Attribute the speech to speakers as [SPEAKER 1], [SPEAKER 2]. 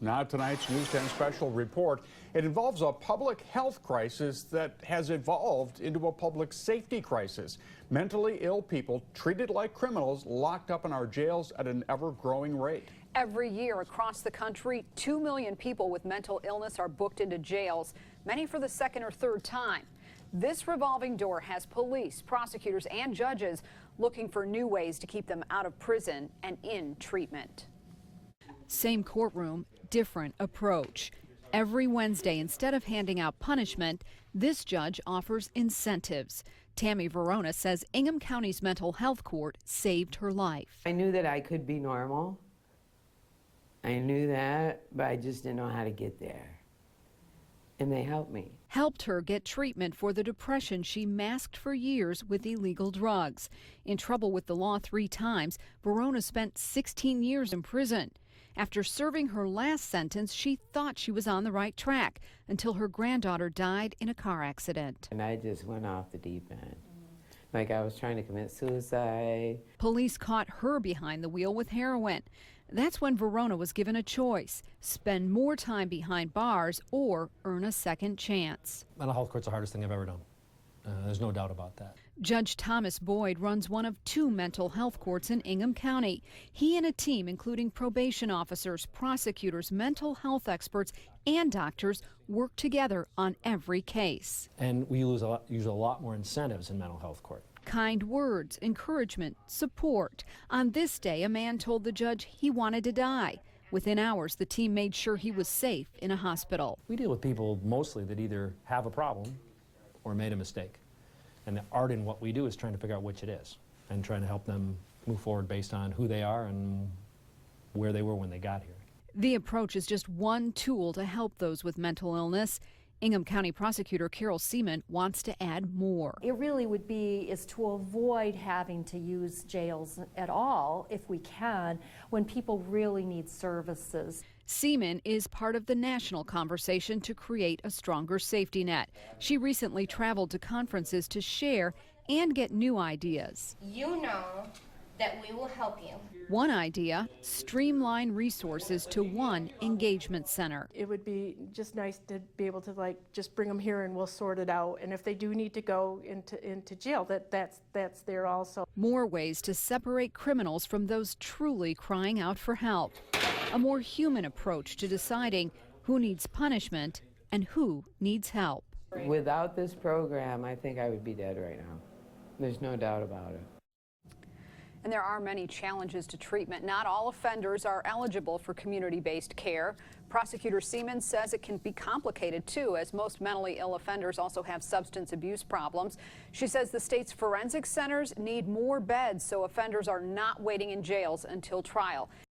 [SPEAKER 1] Now tonight's News 10 special report. It involves a public health crisis that has evolved into a public safety crisis. Mentally ill people treated like criminals locked up in our jails at an ever-growing rate.
[SPEAKER 2] Every year across the country, 2 million people with mental illness are booked into jails, many for the second or third time. This revolving door has police, prosecutors, and judges looking for new ways to keep them out of prison and in treatment.
[SPEAKER 3] Same courtroom, different approach. Every Wednesday, instead of handing out punishment, this judge offers incentives. Tammy Verona says Ingham County's mental health court saved her life.
[SPEAKER 4] I knew that I could be normal. I knew that, but I just didn't know how to get there. And they helped me.
[SPEAKER 3] Helped her get treatment for the depression she masked for years with illegal drugs. In trouble with the law 3 times, Verona spent 16 years in prison. After serving her last sentence, she thought she was on the right track until her granddaughter died in a car accident.
[SPEAKER 4] And I just went off the deep end. Like I was trying to commit suicide.
[SPEAKER 3] Police caught her behind the wheel with heroin. That's when Verona was given a choice: spend more time behind bars or earn a second chance.
[SPEAKER 5] Mental health court's the hardest thing I've ever done. There's no doubt about that.
[SPEAKER 3] Judge Thomas Boyd runs one of 2 mental health courts in Ingham County. He and a team, including probation officers, prosecutors, mental health experts, and doctors, work together on every case.
[SPEAKER 5] And we use a lot more incentives in mental health court.
[SPEAKER 3] Kind words, encouragement, support. On this day, a man told the judge he wanted to die. Within hours, the team made sure he was safe in a hospital.
[SPEAKER 5] We deal with people mostly that either have a problem or made a mistake. And the art in what we do is trying to figure out which it is and trying to help them move forward based on who they are and where they were when they got here.
[SPEAKER 3] The approach is just one tool to help those with mental illness. Ingham County Prosecutor Carol Seaman wants to add more.
[SPEAKER 6] It really would be is to avoid having to use jails at all, if we can, when people really need services.
[SPEAKER 3] Seaman is part of the national conversation to create a stronger safety net. She recently traveled to conferences to share and get new ideas.
[SPEAKER 7] You know that we will help you.
[SPEAKER 3] One idea: streamline resources to one engagement center.
[SPEAKER 8] It would be just nice to be able to just bring them here and we'll sort it out. And if they do need to go into jail, that's there also.
[SPEAKER 3] More ways to separate criminals from those truly crying out for help. A more human approach to deciding who needs punishment and who needs help.
[SPEAKER 4] Without this program, I think I would be dead right now. There's no doubt about it.
[SPEAKER 2] And there are many challenges to treatment. Not all offenders are eligible for community-based care. Prosecutor Seaman says it can be complicated too, as most mentally ill offenders also have substance abuse problems. She says the state's forensic centers need more beds so offenders are not waiting in jails until trial.